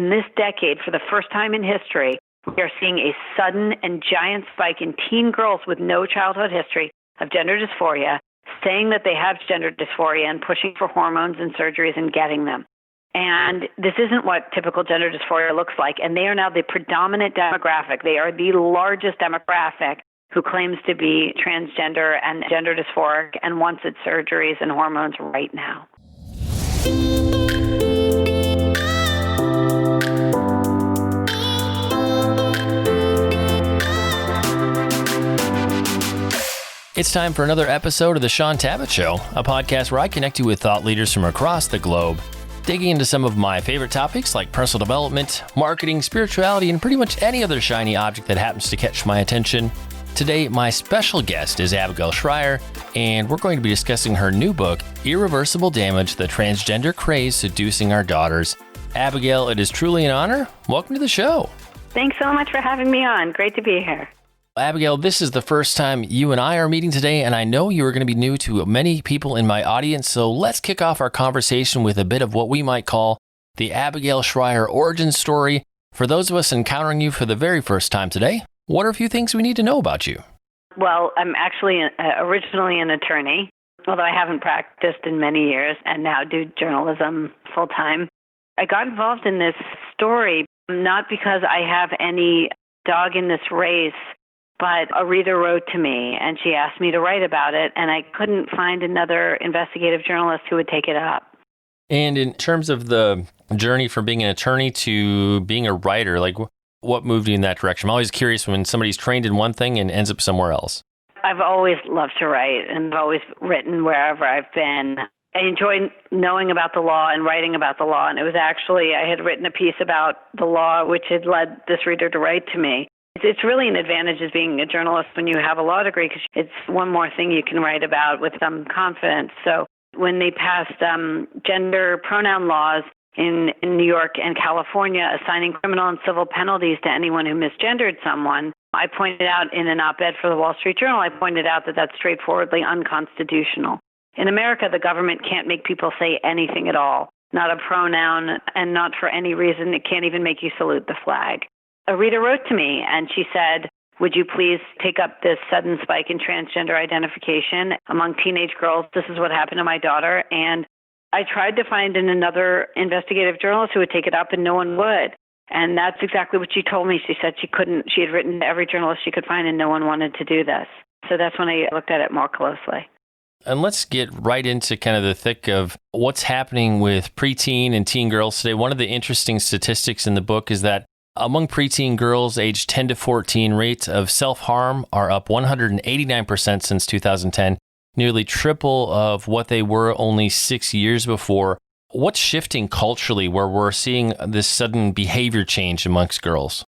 in this decade, for the first time in history, we are seeing a sudden and giant spike in teen girls with no childhood history of gender dysphoria saying that they have gender dysphoria and pushing for hormones and surgeries and getting them. And this isn't what typical gender dysphoria looks like. And they are now the predominant demographic. They are the largest demographic who claims to be transgender and gender dysphoric and wants its surgeries and hormones right now. It's time for another episode of the Shaun Tabatt Show, a podcast where I connect you with thought leaders from across the globe, digging into some of my favorite topics like personal development, marketing, spirituality, and pretty much any other shiny object that happens to catch my attention. Today, my special guest is Abigail Shrier, and we're going to be discussing her new book, Irreversible Damage, The Transgender Craze, Seducing Our Daughters. Abigail, it is truly an honor. Welcome to the show. Thanks so much for having me on. Great to be here. Abigail, this is the first time you and I are meeting today, and I know you are going to be new to many people in my audience, so let's kick off our conversation with a bit of what we might call the Abigail Shrier origin story. For those of us encountering you for the very first time today, what are a few things we need to know about you? Well, I'm actually originally an attorney, although I haven't practiced in many years and now do journalism full-time. I got involved in this story not because I have any dog in this race, but a reader wrote to me and she asked me to write about it, and I couldn't find another investigative journalist who would take it up. And in terms of the journey from being an attorney to being a writer, like what moved you in that direction? I'm always curious when somebody's trained in one thing and ends up somewhere else. I've always loved to write and I've always written wherever I've been. I enjoy knowing about the law and writing about the law, and it was actually, I had written a piece about the law which had led this reader to write to me. It's really an advantage as being a journalist when you have a law degree because it's one more thing you can write about with some confidence. So when they passed gender pronoun laws in New York and California assigning criminal and civil penalties to anyone who misgendered someone, I pointed out in an op-ed for the Wall Street Journal, I pointed out that that's straightforwardly unconstitutional. In America, the government can't make people say anything at all, not a pronoun, and not for any reason. It can't even make you salute the flag. A reader wrote to me and she said, would you please take up this sudden spike in transgender identification among teenage girls? This is what happened to my daughter. And I tried to find another investigative journalist who would take it up, and no one would. And that's exactly what she told me. She said she couldn't. She had written to every journalist she could find, and no one wanted to do this. So that's when I looked at it more closely. And let's get right into kind of the thick of what's happening with preteen and teen girls today. One of the interesting statistics in the book is that among preteen girls aged 10 to 14, rates of self-harm are up 189% since 2010, nearly triple of what they were only 6 years before. What's shifting culturally where we're seeing this sudden behavior change amongst girls?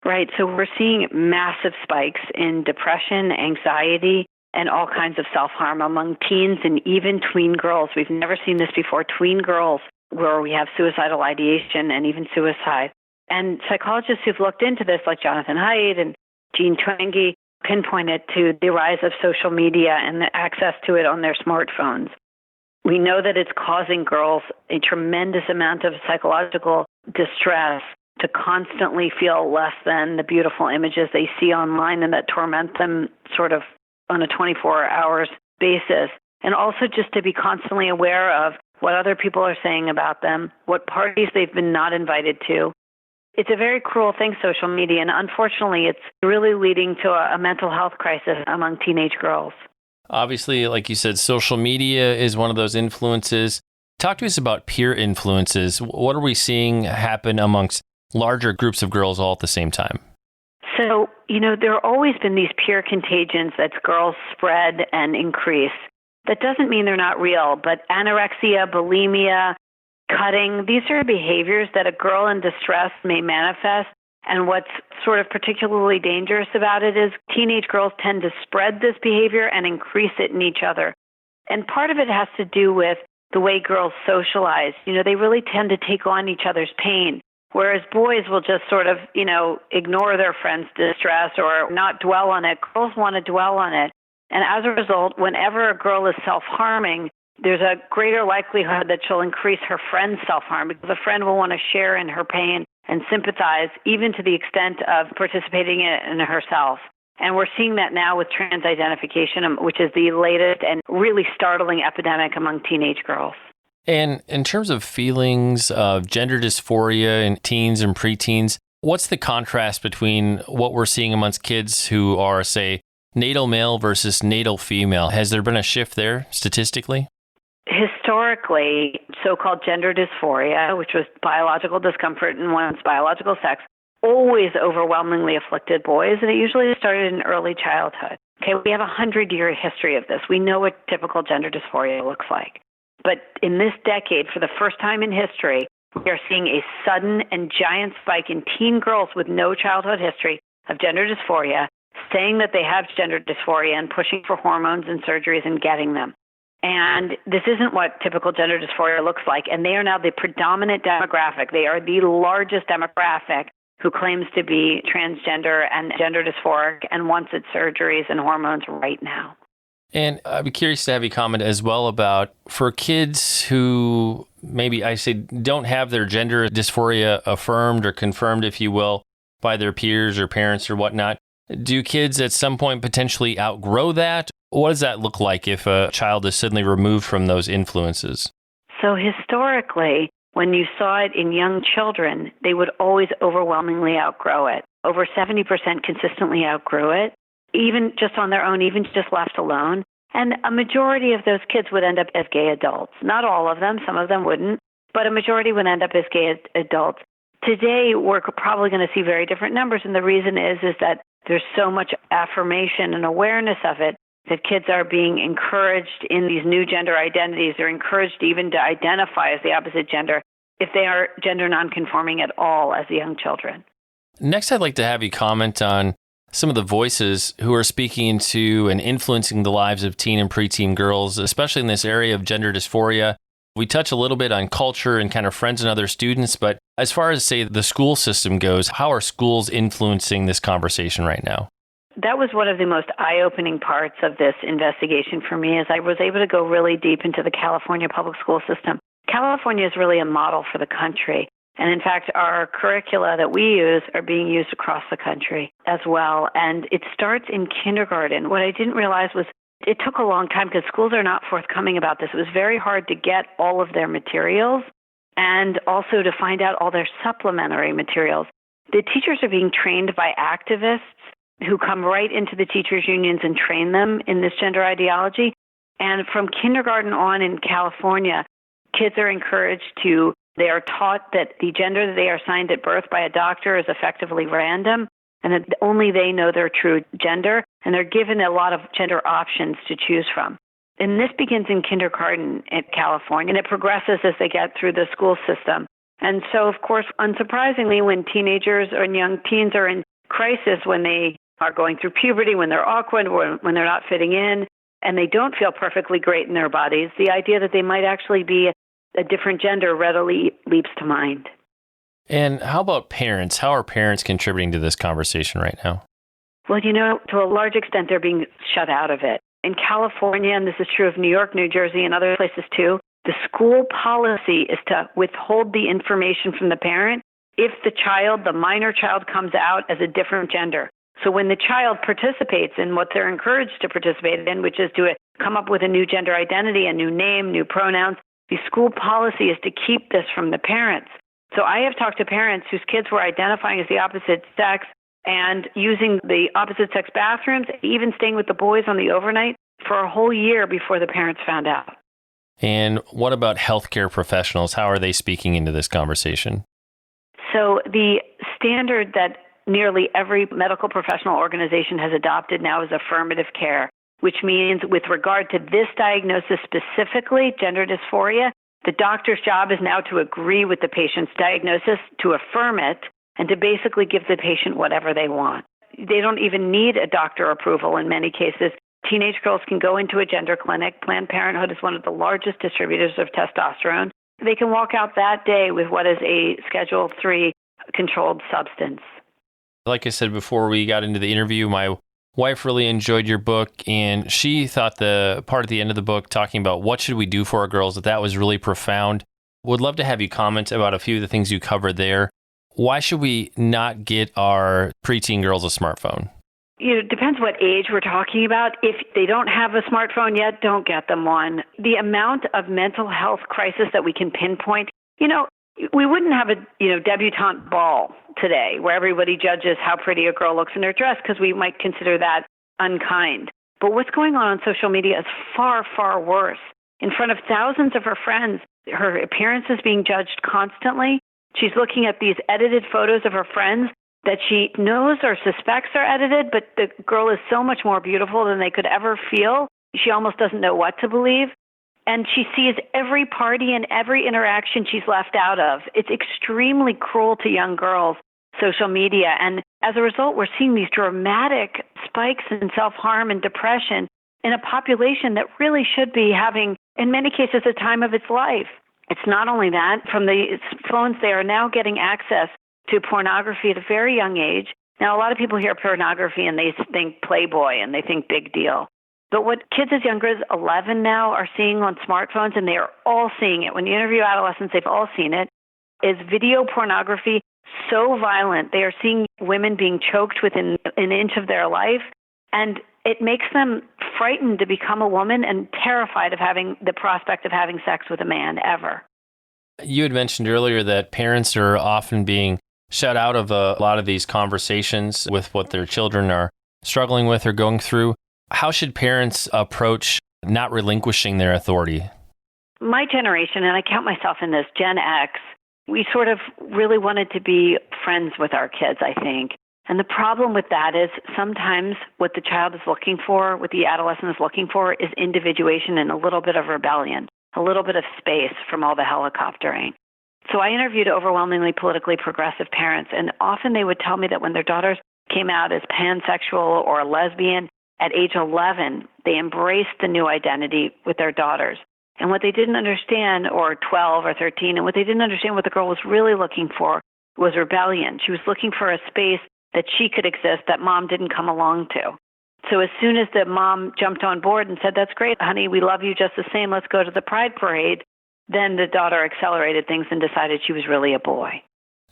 Right. So we're seeing massive spikes in depression, anxiety, and all kinds of self-harm among teens and even tween girls. We've never seen this before. Tween girls where we have suicidal ideation and even suicide. And psychologists who've looked into this, like Jonathan Haidt and Jean Twenge, pinpoint it to the rise of social media and the access to it on their smartphones. We know that it's causing girls a tremendous amount of psychological distress to constantly feel less than the beautiful images they see online and that torment them sort of on a 24 hours basis. And also just to be constantly aware of what other people are saying about them, what parties they've been not invited to. It's a very cruel thing, social media, and unfortunately, it's really leading to a mental health crisis among teenage girls. Obviously, like you said, social media is one of those influences. Talk to us about peer influences. What are we seeing happen amongst larger groups of girls all at the same time? So, there have always been these peer contagions that girls spread and increase. That doesn't mean they're not real, but anorexia, bulimia, cutting, these are behaviors that a girl in distress may manifest. And what's sort of particularly dangerous about it is teenage girls tend to spread this behavior and increase it in each other. And part of it has to do with the way girls socialize. They really tend to take on each other's pain, whereas boys will just sort of, ignore their friends' distress or not dwell on it. Girls want to dwell on it. And as a result, whenever a girl is self-harming, there's a greater likelihood that she'll increase her friend's self-harm because a friend will want to share in her pain and sympathize, even to the extent of participating in it in herself. And we're seeing that now with trans identification, which is the latest and really startling epidemic among teenage girls. And in terms of feelings of gender dysphoria in teens and preteens, what's the contrast between what we're seeing amongst kids who are, say, natal male versus natal female? Has there been a shift there statistically? Historically, so-called gender dysphoria, which was biological discomfort in one's biological sex, always overwhelmingly afflicted boys, and it usually started in early childhood. Okay, we have a 100-year history of this. We know what typical gender dysphoria looks like. But in this decade, for the first time in history, we are seeing a sudden and giant spike in teen girls with no childhood history of gender dysphoria saying that they have gender dysphoria and pushing for hormones and surgeries and getting them. And this isn't what typical gender dysphoria looks like. And they are now the predominant demographic. They are the largest demographic who claims to be transgender and gender dysphoric and wants its surgeries and hormones right now. And I'd be curious to have you comment as well about for kids who maybe don't have their gender dysphoria affirmed or confirmed, if you will, by their peers or parents or whatnot. Do kids at some point potentially outgrow that? What does that look like if a child is suddenly removed from those influences? So historically, when you saw it in young children, they would always overwhelmingly outgrow it. Over 70% consistently outgrew it, even just on their own, even just left alone. And a majority of those kids would end up as gay adults. Not all of them, some of them wouldn't, but a majority would end up as gay adults. Today, we're probably going to see very different numbers, and the reason is that there's so much affirmation and awareness of it that kids are being encouraged in these new gender identities. They're encouraged even to identify as the opposite gender if they are gender nonconforming at all as young children. Next, I'd like to have you comment on some of the voices who are speaking to and influencing the lives of teen and preteen girls, especially in this area of gender dysphoria. We touch a little bit on culture and kind of friends and other students, but as far as, say, the school system goes, how are schools influencing this conversation right now? That was one of the most eye-opening parts of this investigation for me, is I was able to go really deep into the California public school system. California is really a model for the country. And in fact, our curricula that we use are being used across the country as well. And it starts in kindergarten. What I didn't realize was it took a long time because schools are not forthcoming about this. It was very hard to get all of their materials and also to find out all their supplementary materials. The teachers are being trained by activists who come right into the teachers' unions and train them in this gender ideology. And from kindergarten on in California, kids are they are taught that the gender that they are assigned at birth by a doctor is effectively random and that only they know their true gender, and they're given a lot of gender options to choose from. And this begins in kindergarten in California, and it progresses as they get through the school system. And so, of course, unsurprisingly, when teenagers or young teens are in crisis, when they are going through puberty, when they're awkward, when they're not fitting in, and they don't feel perfectly great in their bodies, the idea that they might actually be a different gender readily leaps to mind. And how about parents? How are parents contributing to this conversation right now? Well, to a large extent, they're being shut out of it. In California, and this is true of New York, New Jersey, and other places too, the school policy is to withhold the information from the parent if the minor child comes out as a different gender. So when the child participates in what they're encouraged to participate in, which is to come up with a new gender identity, a new name, new pronouns, the school policy is to keep this from the parents. So I have talked to parents whose kids were identifying as the opposite sex and using the opposite sex bathrooms, even staying with the boys on the overnight for a whole year before the parents found out. And what about healthcare professionals? How are they speaking into this conversation? So the standard that nearly every medical professional organization has adopted now is affirmative care, which means with regard to this diagnosis specifically, gender dysphoria, the doctor's job is now to agree with the patient's diagnosis, to affirm it, and to basically give the patient whatever they want. They don't even need a doctor approval in many cases. Teenage girls can go into a gender clinic. Planned Parenthood is one of the largest distributors of testosterone. They can walk out that day with what is a Schedule III controlled substance. Like I said before we got into the interview, my wife really enjoyed your book, and she thought the part at the end of the book talking about what should we do for our girls, that was really profound. Would love to have you comment about a few of the things you covered there. Why should we not get our preteen girls a smartphone? It depends what age we're talking about. If they don't have a smartphone yet, don't get them one. The amount of mental health crisis that we can pinpoint, we wouldn't have a debutante ball today where everybody judges how pretty a girl looks in her dress because we might consider that unkind. But what's going on social media is far, far worse. In front of thousands of her friends, her appearance is being judged constantly. She's looking at these edited photos of her friends that she knows or suspects are edited, but the girl is so much more beautiful than they could ever feel. She almost doesn't know what to believe. And she sees every party and every interaction she's left out of. It's extremely cruel to young girls, social media. And as a result, we're seeing these dramatic spikes in self-harm and depression in a population that really should be having, in many cases, the time of its life. It's not only that. From the phones, they are now getting access to pornography at a very young age. Now, a lot of people hear pornography and they think Playboy and they think big deal. But what kids as younger as 11 now are seeing on smartphones, and they are all seeing it. When you interview adolescents, they've all seen it, is video pornography so violent. They are seeing women being choked within an inch of their life, and it makes them frightened to become a woman and terrified of having the prospect of having sex with a man ever. You had mentioned earlier that parents are often being shut out of a lot of these conversations with what their children are struggling with or going through. How should parents approach not relinquishing their authority? My generation, and I count myself in this, Gen X, we sort of really wanted to be friends with our kids, I think. And the problem with that is sometimes what the child is looking for, what the adolescent is looking for, is individuation and a little bit of rebellion, a little bit of space from all the helicoptering. So I interviewed overwhelmingly politically progressive parents, and often they would tell me that when their daughters came out as pansexual or lesbian, at age 11, they embraced the new identity with their daughters. And what they didn't understand, or 12 or 13, and what they didn't understand what the girl was really looking for was rebellion. She was looking for a space that she could exist that mom didn't come along to. So as soon as the mom jumped on board and said, "That's great, honey, we love you just the same, let's go to the Pride Parade," then the daughter accelerated things and decided she was really a boy.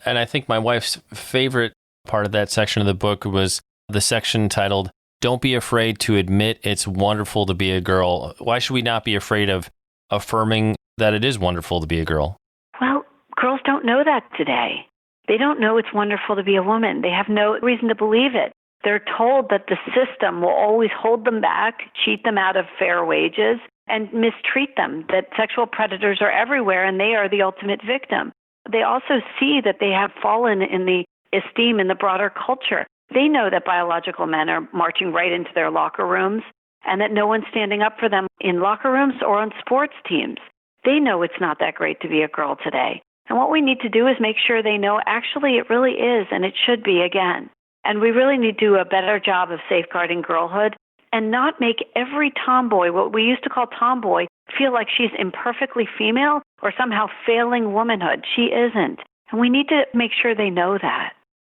And I think my wife's favorite part of that section of the book was the section titled, "Don't be afraid to admit it's wonderful to be a girl." Why should we not be afraid of affirming that it is wonderful to be a girl? Well, girls don't know that today. They don't know it's wonderful to be a woman. They have no reason to believe it. They're told that the system will always hold them back, cheat them out of fair wages, and mistreat them, that sexual predators are everywhere and they are the ultimate victim. They also see that they have fallen in the esteem in the broader culture. They know that biological men are marching right into their locker rooms and that no one's standing up for them in locker rooms or on sports teams. They know it's not that great to be a girl today. And what we need to do is make sure they know actually it really is and it should be again. And we really need to do a better job of safeguarding girlhood and not make every tomboy, what we used to call tomboy, feel like she's imperfectly female or somehow failing womanhood. She isn't. And we need to make sure they know that.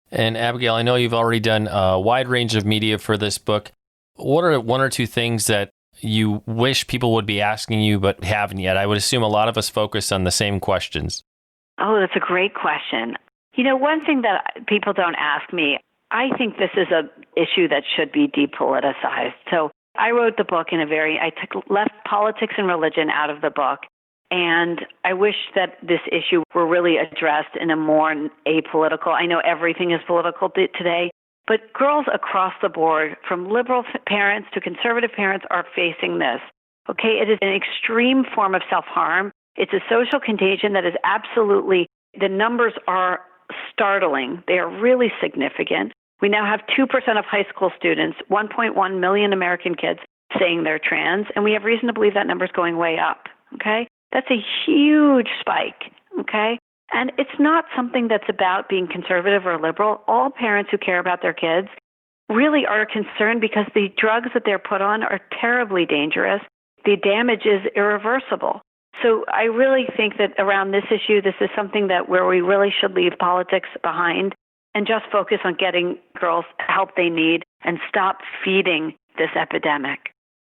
And Abigail, I know you've already done a wide range of media for this book. What are one or two things that you wish people would be asking you but haven't yet? I would assume a lot of us focus on the same questions. Oh, that's a great question. One thing that people don't ask me, I think this is an issue that should be depoliticized. So I wrote the book I left politics and religion out of the book. And I wish that this issue were really addressed in a more apolitical. I know everything is political today, but girls across the board, from liberal parents to conservative parents, are facing this. Okay, it is an extreme form of self-harm. It's a social contagion that is absolutely, the numbers are startling. They are really significant. We now have 2% of high school students, 1.1 million American kids saying they're trans, and we have reason to believe that number is going way up. Okay? That's a huge spike, okay? And it's not something that's about being conservative or liberal. All parents who care about their kids really are concerned because the drugs that they're put on are terribly dangerous. The damage is irreversible. So I really think that around this issue, this is something that where we really should leave politics behind and just focus on getting girls help they need and stop feeding this epidemic.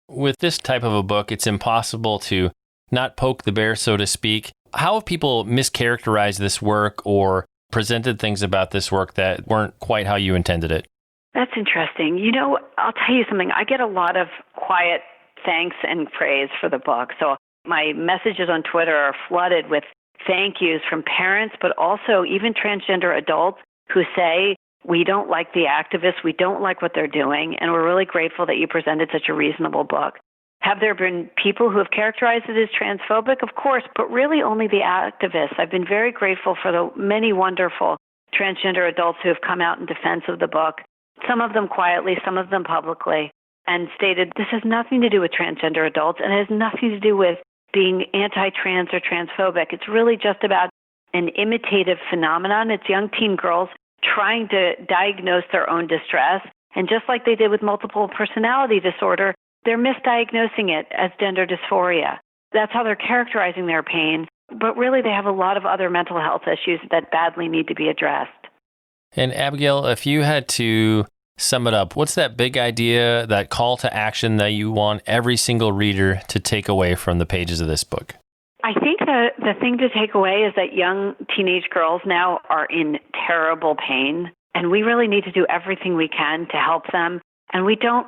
With this type of a book, it's impossible to not poke the bear, so to speak. How have people mischaracterized this work or presented things about this work that weren't quite how you intended it? That's interesting. I'll tell you something. I get a lot of quiet thanks and praise for the book. So my messages on Twitter are flooded with thank yous from parents, but also even transgender adults who say, we don't like the activists, we don't like what they're doing, and we're really grateful that you presented such a reasonable book. Have there been people who have characterized it as transphobic? Of course, but really only the activists. I've been very grateful for the many wonderful transgender adults who have come out in defense of the book, some of them quietly, some of them publicly, and stated this has nothing to do with transgender adults and it has nothing to do with being anti-trans or transphobic. It's really just about an imitative phenomenon. It's young teen girls trying to diagnose their own distress. And just like they did with multiple personality disorder, they're misdiagnosing it as gender dysphoria. That's how they're characterizing their pain. But really, they have a lot of other mental health issues that badly need to be addressed. And Abigail, if you had to sum it up, what's that big idea, that call to action that you want every single reader to take away from the pages of this book? I think the thing to take away is that young teenage girls now are in terrible pain, and we really need to do everything we can to help them. And we don't,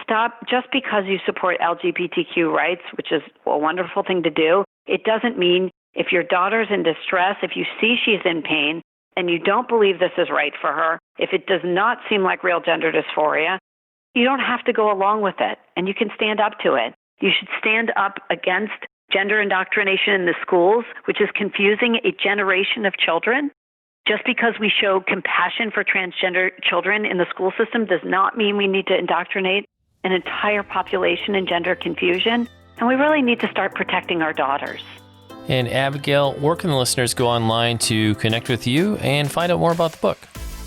stop just because you support LGBTQ rights, which is a wonderful thing to do. It doesn't mean if your daughter's in distress, if you see she's in pain, and you don't believe this is right for her, if it does not seem like real gender dysphoria, you don't have to go along with it, and you can stand up to it. You should stand up against gender indoctrination in the schools, which is confusing a generation of children. Just because we show compassion for transgender children in the school system does not mean we need to indoctrinate an entire population in gender confusion, and we really need to start protecting our daughters. And Abigail, where can the listeners go online to connect with you and find out more about the book?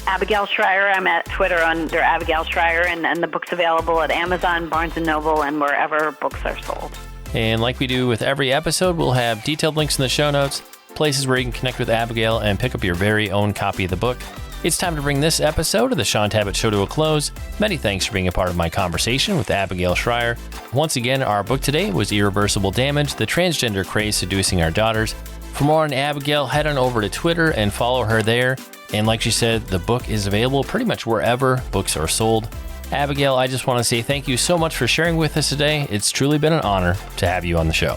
Abigail Shrier. I'm at Twitter under Abigail Shrier, and the book's available at Amazon, Barnes & Noble, and wherever books are sold. And like we do with every episode, we'll have detailed links in the show notes, places where you can connect with Abigail and pick up your very own copy of the book. It's time to bring this episode of the Shaun Tabatt Show to a close. Many thanks for being a part of my conversation with Abigail Shrier. Once again, our book today was Irreversible Damage, The Transgender Craze Seducing Our Daughters. For more on Abigail, head on over to Twitter and follow her there. And like she said, the book is available pretty much wherever books are sold. Abigail, I just want to say thank you so much for sharing with us today. It's truly been an honor to have you on the show.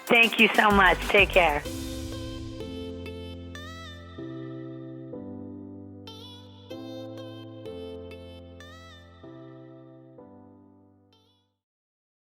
Thank you so much. Take care.